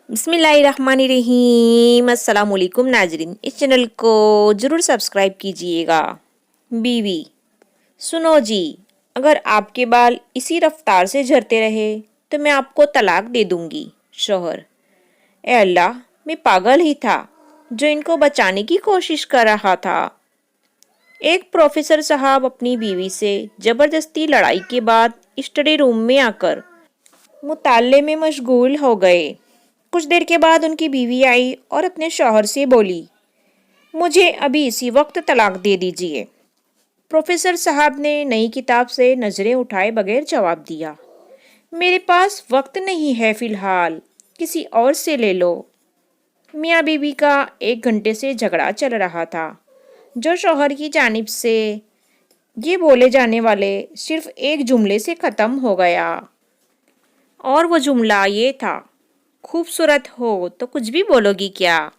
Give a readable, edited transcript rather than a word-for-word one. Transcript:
बिस्मिल्लाहिर्रहमानिर्रहीम। अस्सलाम वालेकुम नाजरीन, इस चैनल को ज़रूर सब्सक्राइब कीजिएगा। बीवी: सुनो जी, अगर आपके बाल इसी रफ्तार से झड़ते रहे तो मैं आपको तलाक दे दूंगी। शौहर: ए अल्लाह, मैं पागल ही था जो इनको बचाने की कोशिश कर रहा था। एक प्रोफेसर साहब अपनी बीवी से ज़बरदस्ती लड़ाई के बाद स्टडी रूम में आकर मुताले में मशगूल हो गए। कुछ देर के बाद उनकी बीवी आई और अपने शौहर से बोली, मुझे अभी इसी वक्त तलाक दे दीजिए। प्रोफेसर साहब ने नई किताब से नज़रें उठाए बगैर जवाब दिया, मेरे पास वक्त नहीं है फ़िलहाल, किसी और से ले लो। मियाँ बीवी का 1 घंटे से झगड़ा चल रहा था, जो शौहर की जानिब से ये बोले जाने वाले सिर्फ एक जुमले से ख़त्म हो गया। और वो जुमला ये था, खूबसूरत हो तो कुछ भी बोलोगी क्या?